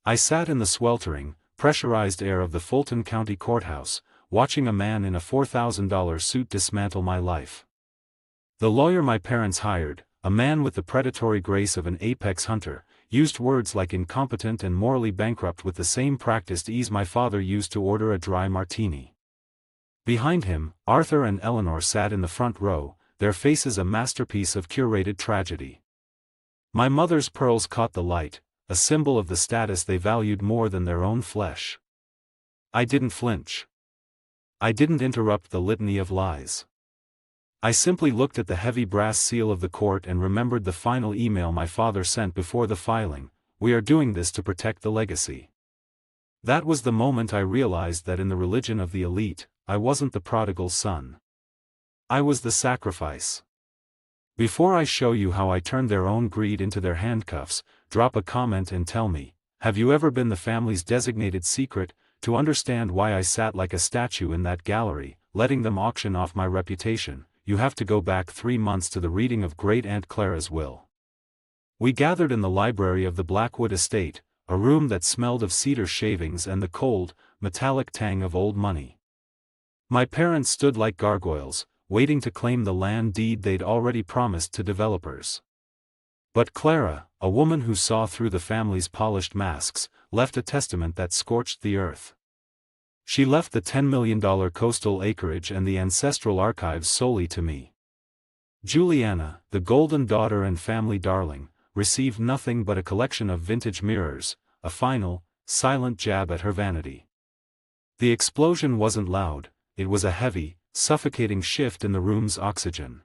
I sat in the sweltering, pressurized air of the Fulton County Courthouse, watching a man in a $4,000 suit dismantle my life. The lawyer my parents hired, a man with the predatory grace of an apex hunter, used words like incompetent and morally bankrupt with the same practiced ease my father used to order a dry martini. Behind him, Arthur and Eleanor sat in the front row, their faces a masterpiece of curated tragedy. My mother's pearls caught the light, a symbol of the status they valued more than their own flesh. I didn't flinch. I didn't interrupt the litany of lies. I simply looked at the heavy brass seal of the court and remembered the final email my father sent before the filing: "We are doing this to protect the legacy." That was the moment I realized that in the religion of the elite, I wasn't the prodigal son. I was the sacrifice. Before I show you how I turned their own greed into their handcuffs, drop a comment and tell me, have you ever been the family's designated secret? To understand why I sat like a statue in that gallery, letting them auction off my reputation, you have to go back 3 months to the reading of Great Aunt Clara's will. We gathered in the library of the Blackwood estate, a room that smelled of cedar shavings and the cold, metallic tang of old money. My parents stood like gargoyles, waiting to claim the land deed they'd already promised to developers. But Clara, a woman who saw through the family's polished masks, left a testament that scorched the earth. She left the $10 million coastal acreage and the ancestral archives solely to me. Julianna, the golden daughter and family darling, received nothing but a collection of vintage mirrors, a final, silent jab at her vanity. The explosion wasn't loud, it was a heavy, suffocating shift in the room's oxygen.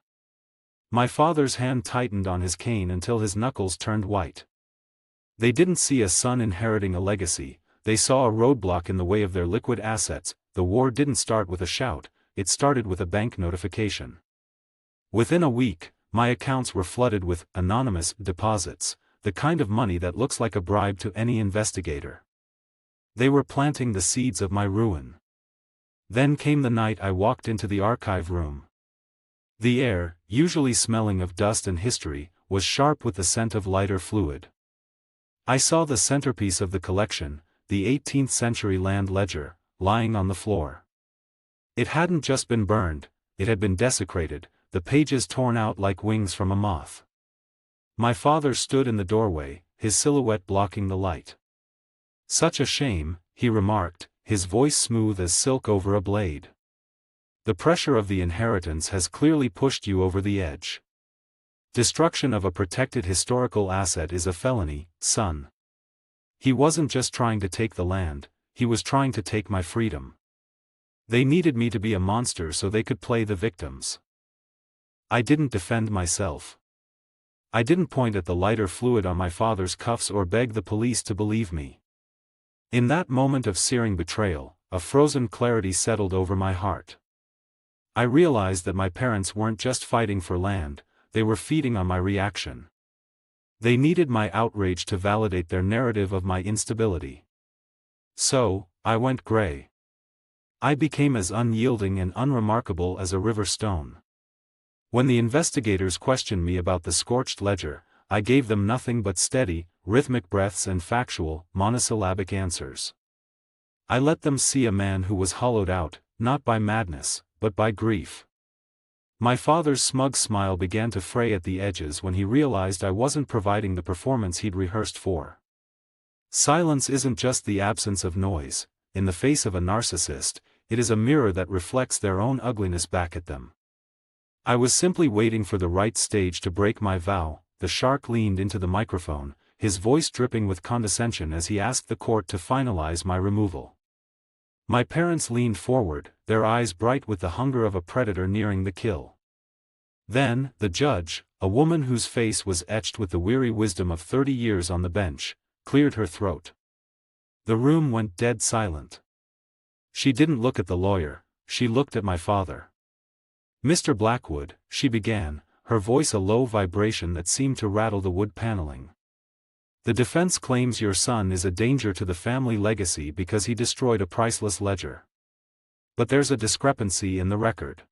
My father's hand tightened on his cane until his knuckles turned white. They didn't see a son inheriting a legacy, they saw a roadblock in the way of their liquid assets. The war didn't start with a shout, it started with a bank notification. Within a week, my accounts were flooded with anonymous deposits, the kind of money that looks like a bribe to any investigator. They were planting the seeds of my ruin. Then came the night I walked into the archive room. The air, usually smelling of dust and history, was sharp with the scent of lighter fluid. I saw the centerpiece of the collection, the 18th century land ledger, lying on the floor. It hadn't just been burned, it had been desecrated, the pages torn out like wings from a moth. My father stood in the doorway, his silhouette blocking the light. "Such a shame," he remarked, his voice smooth as silk over a blade. "The pressure of the inheritance has clearly pushed you over the edge. Destruction of a protected historical asset is a felony, son." He wasn't just trying to take the land, he was trying to take my freedom. They needed me to be a monster so they could play the victims. I didn't defend myself. I didn't point at the lighter fluid on my father's cuffs or beg the police to believe me. In that moment of searing betrayal, a frozen clarity settled over my heart. I realized that my parents weren't just fighting for land, they were feeding on my reaction. They needed my outrage to validate their narrative of my instability. So, I went gray. I became as unyielding and unremarkable as a river stone. When the investigators questioned me about the scorched ledger, I gave them nothing but steady, rhythmic breaths and factual, monosyllabic answers. I let them see a man who was hollowed out, not by madness, but by grief. My father's smug smile began to fray at the edges when he realized I wasn't providing the performance he'd rehearsed for. Silence isn't just the absence of noise. In the face of a narcissist, it is a mirror that reflects their own ugliness back at them. I was simply waiting for the right stage to break my vow. The shark leaned into the microphone, his voice dripping with condescension as he asked the court to finalize my removal. My parents leaned forward, their eyes bright with the hunger of a predator nearing the kill. Then, the judge, a woman whose face was etched with the weary wisdom of 30 years on the bench, cleared her throat. The room went dead silent. She didn't look at the lawyer, she looked at my father. "Mr. Blackwood," she began, her voice a low vibration that seemed to rattle the wood paneling. "The defense claims your son is a danger to the family legacy because he destroyed a priceless ledger. But there's a discrepancy in the record.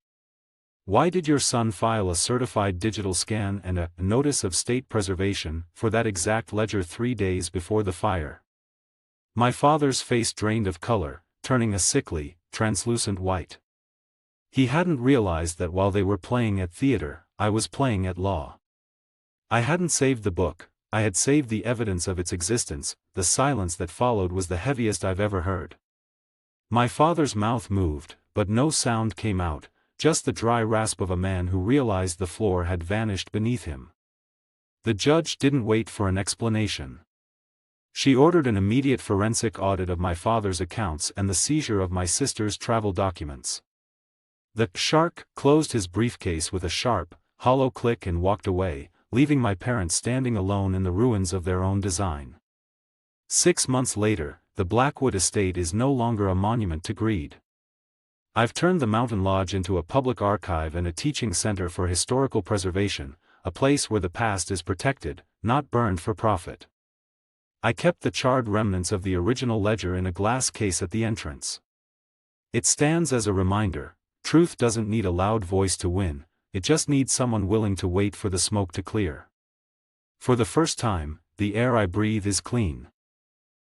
Why did your son file a certified digital scan and a notice of state preservation for that exact ledger 3 days before the fire? My father's face drained of color, turning a sickly, translucent white. He hadn't realized that while they were playing at theater, I was playing at law. I hadn't saved the book, I had saved the evidence of its existence. The silence that followed was the heaviest I've ever heard. My father's mouth moved, but no sound came out, just the dry rasp of a man who realized the floor had vanished beneath him. The judge didn't wait for an explanation. She ordered an immediate forensic audit of my father's accounts and the seizure of my sister's travel documents. The shark closed his briefcase with a sharp, hollow click and walked away, leaving my parents standing alone in the ruins of their own design. 6 months later, the Blackwood estate is no longer a monument to greed. I've turned the mountain lodge into a public archive and a teaching center for historical preservation, a place where the past is protected, not burned for profit. I kept the charred remnants of the original ledger in a glass case at the entrance. It stands as a reminder: truth doesn't need a loud voice to win, it just needs someone willing to wait for the smoke to clear. For the first time, the air I breathe is clean.